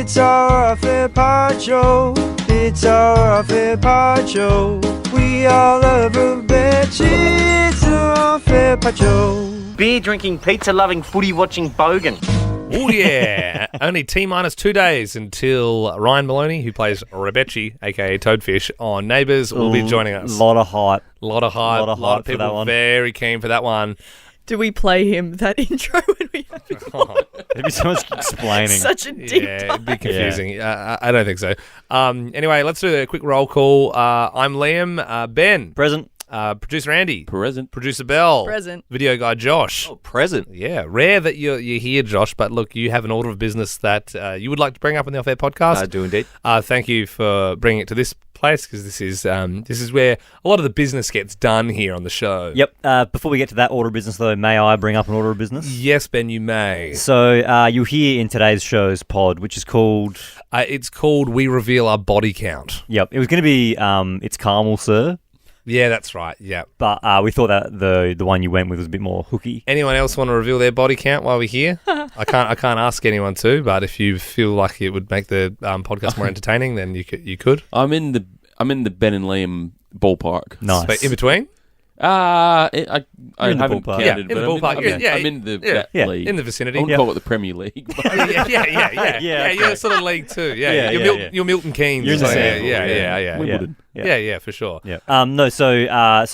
Pizza or focaccio, pizza or focaccio. We all love a pizza or focaccio. Beer drinking, pizza loving, footy watching bogan. Oh, yeah. Only T-minus 2 days until Ryan Maloney, who plays Rebecci, a.k.a. Toadfish, on Neighbours, will be joining us. A lot of hype. A lot of hype. Lot of hype for people that one. very keen for that one. Do we play him that intro when we have it on? There'd be so much explaining. Such a deep Yeah, dive. it'd be confusing. I don't think so. Anyway, let's do a quick roll call. I'm Liam. Ben. Present. Producer Andy. Present. Producer Belle. Present. Video guy Josh. Oh, present. Yeah, rare that you're here, Josh, but look, you have an order of business that you would like to bring up on the Off-Air podcast. I do indeed. Thank you for bringing it to this place, because this is where a lot of the business gets done here on the show. Yep. Before we get to that order of business, though, may I bring up an order of business? Yes, Ben, you may. So you'll hear in today's show's pod, which is called... It's called We Reveal Our Body Count. Yep. It was going to be It's Carmel, Sir. Yeah, that's right. Yeah. But we thought that the one you went with was a bit more hooky. Anyone else want to reveal their body count while we're here? I can't ask anyone to, but if you feel like it would make the podcast more entertaining, then you could. I'm in the Ben and Liam ballpark. Nice. But in between? I in the haven't ballpark. counted, Yeah, in but the ballpark. I'm in the that Yeah. league. In the vicinity. I wouldn't call it the Premier League. But Yeah. Yeah, You're sort of league too. Yeah, Yeah, you're, yeah. you're Milton Keynes. You're in the So, same yeah, league, yeah. Wimbledon. Yeah, for sure. Yeah. No. So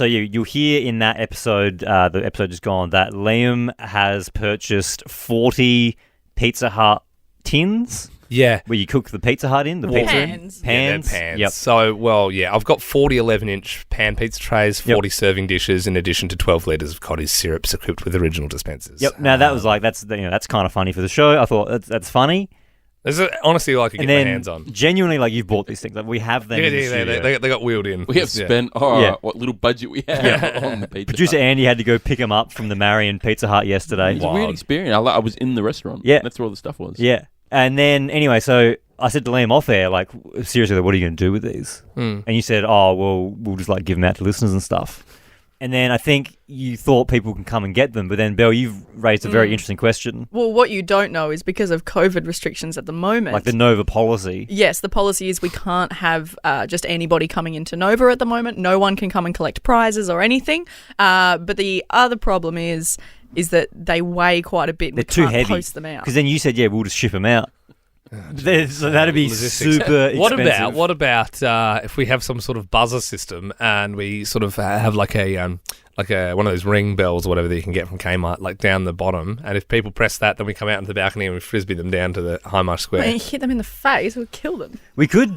you'll hear in that episode, the episode just gone, that Liam has purchased 40 Pizza Hut tins Yeah. where you cook the Pizza Hut in the pizza in. Pans. Pans. Yeah, they're pans. Yep. So, I've got 40 11-inch pan pizza trays, 40 serving dishes, in addition to 12 litres of cottage syrups equipped with original dispensers. Yep. Now that was that's kind of funny for the show. I thought that's funny. This is honestly like I And get my then hands on. genuinely, like you've bought these things. Like we have them. in the studio. They got wheeled in. we have Yeah. spent what little budget we have on the pizza. Producer Andy had to go pick them up from the Marion Pizza Hut yesterday. It was a weird experience. I was in the restaurant. Yeah. That's where all the stuff was. Yeah. And then anyway, so I said to Liam off air, like, seriously, what are you going to do with these? And you said, oh, well, we'll just like give them out to listeners and stuff. And then I think you thought people can come and get them, but then Belle, you've raised a very interesting question, Well, what you don't know is because of COVID restrictions at the moment. like the Nova policy. Yes, the policy is we can't have just anybody coming into Nova at the moment. No one can come and collect prizes or anything. But the other problem is that they weigh quite a bit. And They're we too can't heavy. post them out. Because then you said, yeah, we'll just ship them out. So that'd be Logistics. super expensive. What about if we have some sort of buzzer system and we sort of have like a one of those ring bells or whatever that you can get from Kmart, like down the bottom, and if people press that, then we come out into the balcony and we frisbee them down to the High Marsh Square. When you hit them in the face, we'll kill them. We could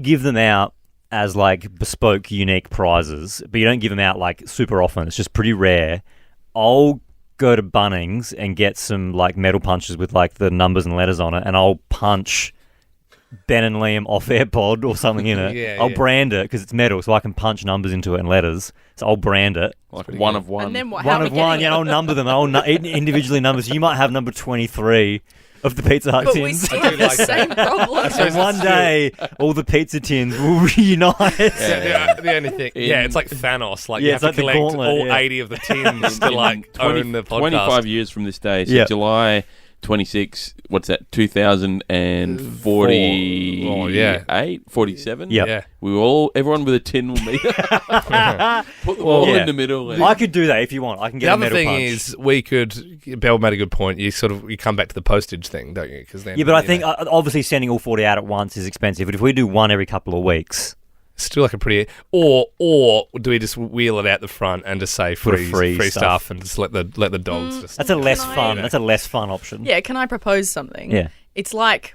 give them out as like bespoke, unique prizes, but you don't give them out like super often. It's just pretty rare. I'll go to Bunnings and get some like metal punches with like the numbers and letters on it, and I'll punch Ben and Liam off-air pod or something in it. Yeah, I'll yeah. brand it because it's metal, so I can punch numbers into it and letters. So I'll brand it. Like one of one. And then what? One of one, yeah, I'll number them. I'll individually number. So you might have number 23 of the Pizza Hut But we tins. still have the like that. same problem. And one day, all the pizza tins will reunite. The only thing, it's like Thanos. Like you Yeah, have it's to like the collect gauntlet, all yeah. 80 of the tins to like own the podcast. 25 years from this day, so Yeah. July 26, what's that, 2048? Oh, yeah. 47? Yep. Yeah. Everyone with a tin will meet. Put them all Yeah. in the middle. And I could do that if you want. I can get The a other metal thing punch. is, we could. Belle made a good point. You come back to the postage thing, don't you? Because then, Yeah, but I you think know, obviously sending all 40 out at once is expensive. But if we do one every couple of weeks, it's still like a pretty. Or do we just wheel it out the front and just say Put a free free stuff stuff. and just let the dogs just. that's a less I- fun. That's a less fun option. Yeah, can I propose something? Yeah. It's like,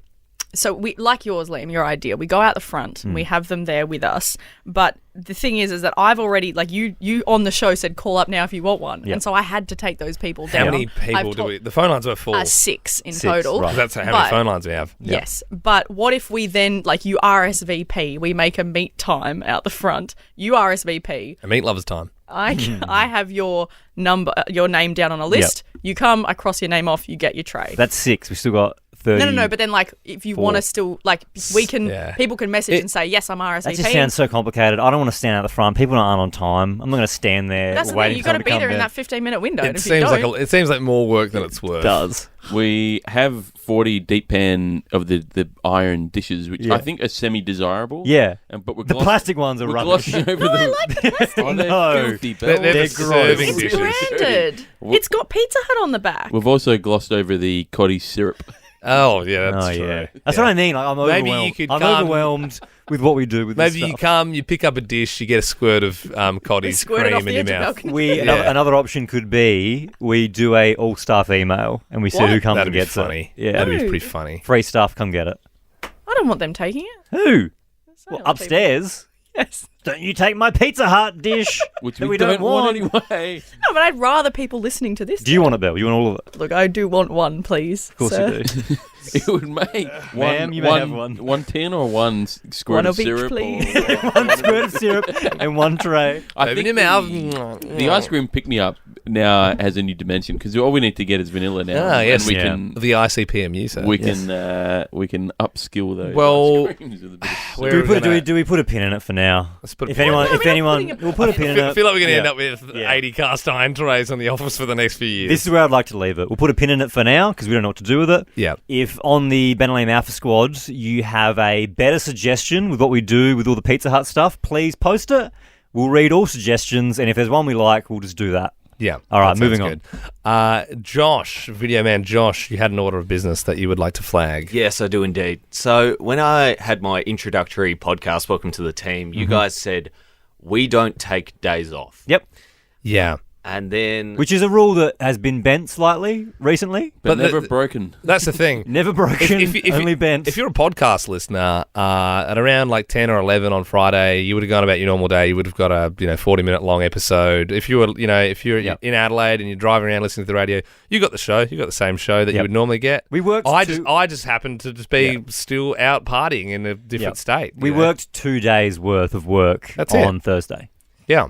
so we like yours, Liam, your idea. We go out the front and we have them there with us. But the thing is that I've already, like you on the show said, call up now if you want one. Yeah. And so I had to take those people How down. many people I've do told- we? The phone lines were full. 6 in Six, total. right. That's how many But- phone lines we have. Yes, but what if we then, like, you RSVP, we make a meet time out the front, you RSVP, A meat lover's time. I have your number, your name down on a list, you come, I cross your name off, you get your tray. That's 6. We still got 30. No. But then, like, if you want to still, like, we can, Yeah. people can message and say, yes, I'm RSVP. That just sounds so complicated. I don't want to stand out the front. People aren't on time. I'm not going to stand there That's the waiting thing. You for got to someone be come there in down. that 15-minute window. It and if seems you don't, it seems like more work than it's worth. It does. We have 40 deep pan of the iron dishes, which Yeah. I think are semi-desirable. Yeah. But we're The plastic ones are we're rubbish. glossing over I them. like the plastic. Oh, they're No. filthy, They're Belle. the serving It's dishes. branded. It's got Pizza Hut on the back. We've also glossed over the Cotty syrup. Oh yeah, that's true. yeah. That's Yeah. what I mean. Like, I'm Maybe overwhelmed. you could I'm come- overwhelmed with what we do with Maybe this you stuff. come, you pick up a dish, you get a squirt of Cotty's Squirt it off cream the in edge your of mouth. balcony. We Yeah. another option could be we do a all staff email and we see What? who comes That'd and be gets funny. it. Yeah, That'd be No. pretty funny. free stuff. Come get it. I don't want them taking it. Who? Say Well, other upstairs. Yes. Don't you take my Pizza Hut dish Which that we don't want anyway. No, but I'd rather people listening to this. Do you want it, Bill? You want all of it? Look, I do want one, please. Of course sir. you do. It would make Ma'am, you may have one. 110 or one squirt One of of each, syrup. please. One squirt of syrup and one tray. I Open think your mouth. the ice cream pick me up now has a new dimension because all we need to get is vanilla now. Ah, yes. and we Yeah. can The ICPMU, sir. we Yes. can upskill those Well, ice creams with a bit of Where Do are we, put, gonna- do we put a pin in it for now? Let's put a If pin in anyone, it. No, if we're not anyone, putting a- we'll put a pin in I it. feel like we're going to Yeah. end up with Yeah. 80 cast iron trays on the office for the next few years. This is where I'd like to leave it. We'll put a pin in it for now because we don't know what to do with it. yeah. If on the Ben and Liam Alpha Squad you have a better suggestion with what we do with all the Pizza Hut stuff, please post it. We'll read all suggestions, and if there's one we like, we'll just do that. Yeah. All right, that moving sounds good. Josh, video man Josh, you had an order of business that you would like to flag. Yes, I do indeed. So when I had my introductory podcast, Welcome to the Team, you guys said, we don't take days off. Yep. Yeah. And then... Which is a rule that has been bent slightly recently. but But never the- broken. That's the thing. Never broken, only bent. If you're a podcast listener, at around like 10 or 11 on Friday, you would have gone about your normal day. You would have got a 40-minute long episode. If you were Yep. in Adelaide and you're driving around listening to the radio, you got the show. You got the same show that you Yep. would normally get. We worked I two- just happened to just be still out partying in a different Yep. state. we you know? worked 2 days worth of work That's it. on Thursday. Yeah.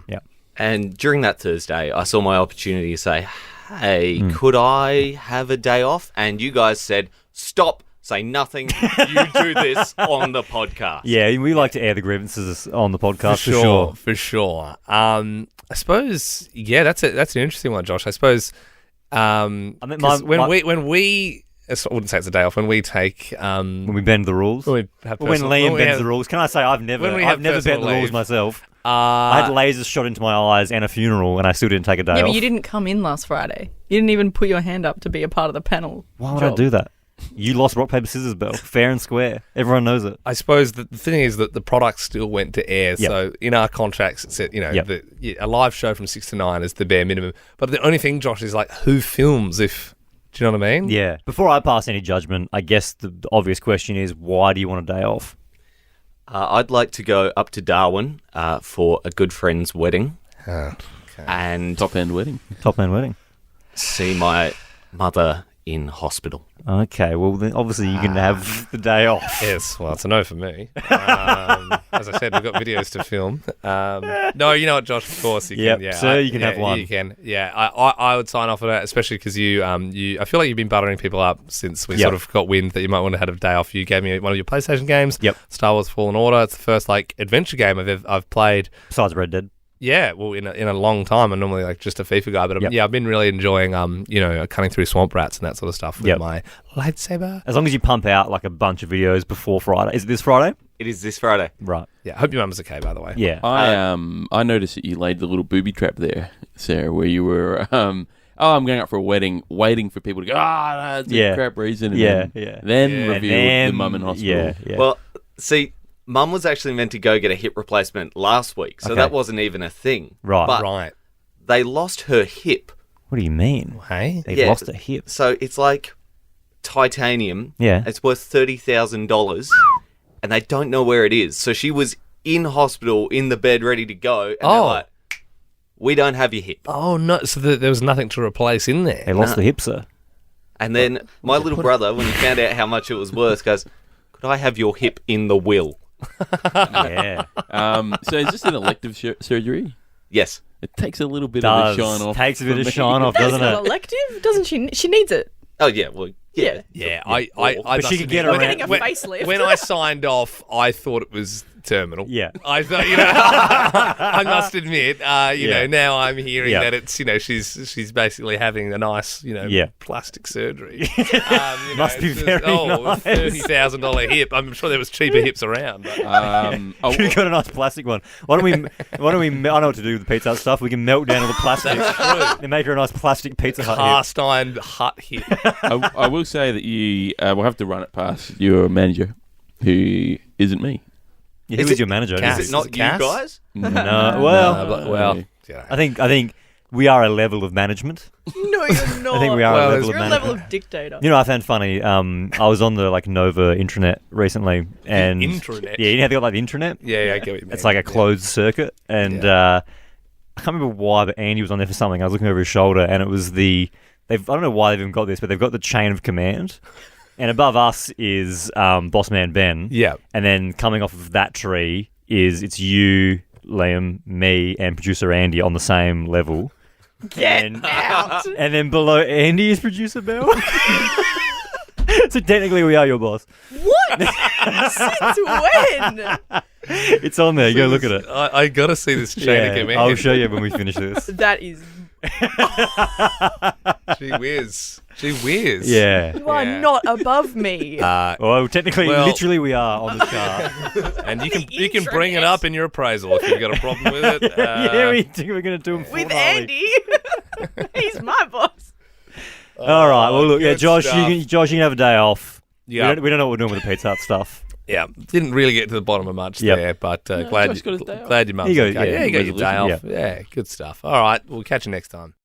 And during that Thursday, I saw my opportunity to say, hey, could I have a day off? And you guys said, stop, say nothing. You do this on the podcast. Yeah, we like to air the grievances on the podcast for sure. For sure. I suppose, yeah, that's an interesting one, Josh. I suppose, I mean, when my- we I wouldn't say it's a day off when we take When we bend the rules. when we have When personal- Liam we bends have- the rules. Can I say I've when never we have bent the personal rules leave. myself. I had Uh, lasers shot into my eyes and a funeral, and I still didn't take a day Yeah, off. but you didn't come in last Friday. You didn't even put your hand up to be a part of the panel. Why would job. I do that? You lost rock paper scissors, Bell. Fair and square. Everyone knows it. I suppose the thing is that the product still went to air. Yep. So in our contracts, it said, Yep. a live show from 6 to 9 is the bare minimum. But the only thing, Josh, is like who films if. Do you know what I mean? Yeah. Before I pass any judgment, I guess the obvious question is, why do you want a day off? I'd like to go up to Darwin for a good friend's wedding and Top end wedding. Top man wedding. see my mother in hospital. Okay, well then obviously you can have the day off. Yes, well, it's a no for me. As I said, we've got videos to film. No, you know what, Josh? Of course you Yep, can. Yeah, sir, you can have one. You can. Yeah, I would sign off for that, especially because you. I feel like you've been buttering people up since we Yep. sort of got wind that you might want to have a day off. You gave me one of your PlayStation games. Yep. Star Wars Fallen Order. It's the first like adventure game I've played. Besides Red Dead. Yeah, well, in a long time. I'm normally like just a FIFA guy, but Yep. I've been really enjoying cutting through swamp rats and that sort of stuff with Yep. my lightsaber. As long as you pump out like a bunch of videos before Friday. Is it this Friday? It is this Friday. Right. Yeah, I hope your mum's okay, by the way. Yeah. I noticed that you laid the little booby trap there, Sarah, where you were. I'm going up for a wedding, waiting for people to go. That's Yeah. a crap reason. And Yeah, then, yeah. Then Yeah. revealed And the mum in hospital. Yeah, yeah. Well, see, Mum was actually meant to go get a hip replacement last week, so Okay. that wasn't even a thing. Right. But Right. they lost her hip. What do you mean? Hey. They've Yeah. lost a hip. So it's like titanium. Yeah. It's worth $30,000, and they don't know where it is. So she was in hospital, in the bed, ready to go, and they're Oh. like, we don't have your hip. Oh no! So there was nothing to replace in there. They lost the hip, sir. And then my little brother, when he found out how much it was worth, goes, could I have your hip in the will? Yeah. So is this an elective surgery? Yes. It takes a little bit Does. of the shine off. Takes a bit from of me. shine off, That's doesn't not it? elective, doesn't she? She needs it. Oh, yeah, well, Yeah. Yeah, I But she must could get admit, We're getting a when- facelift. When I signed off, I thought it was terminal. Yeah. I thought, I must admit, Yeah. now I'm hearing Yeah. that it's, she's basically having a nice, Yeah. plastic surgery. Must be it's just, very nice. $30,000 hip. I'm sure there was cheaper hips around. But, Oh, Could have got a nice plastic one. Why don't we? I know what to do with the Pizza Hut stuff. We can melt down all the plastic and make her a nice plastic Pizza Hut. cast iron hut hip. I will say that you will have to run it past your manager, who isn't me. Yeah, who is your manager? Cass? Is it not you Cass? guys? No. Well, I I think we are a level of management. No, you're not. I think we are Well, a level You're of a management. level of dictator. You know, I found funny. I was on the Nova intranet recently, and intranet? Yeah, you know how they got the intranet. yeah, I get what you mean. It's like a closed circuit, and I can't remember why, but Andy was on there for something. I was looking over his shoulder, and it was I don't know why they've even got this, but they've got the chain of command, and above us is Boss Man Ben. Yeah. And then coming off of that tree it's you, Liam, me, and producer Andy on the same level. Get out. And then below Andy is producer Bell. So technically we are your boss. What? Since when? It's on there. Go look at it. I gotta see this chain of command. I'll show you when we finish this. That is. Gee whiz. Gee whiz. Yeah. You are Yeah. not above me. Well, technically, Well- literally, we are on the chart. And you can The bring it intranet. up in your appraisal if you've got a problem with it. Yeah, we think we're going to do them With fortnightly. Andy. He's my boss. All right. Well, look, yeah, good Josh, stuff. you can have a day off. Yeah. We don't know what we're doing with the Pizza Hut stuff. Yeah, didn't really get to the bottom of much Yep. there, but Josh got his day off. glad your mum's There you go, okay. yeah, Yeah, you got your day resolution. off. Yeah, good stuff. All right, we'll catch you next time.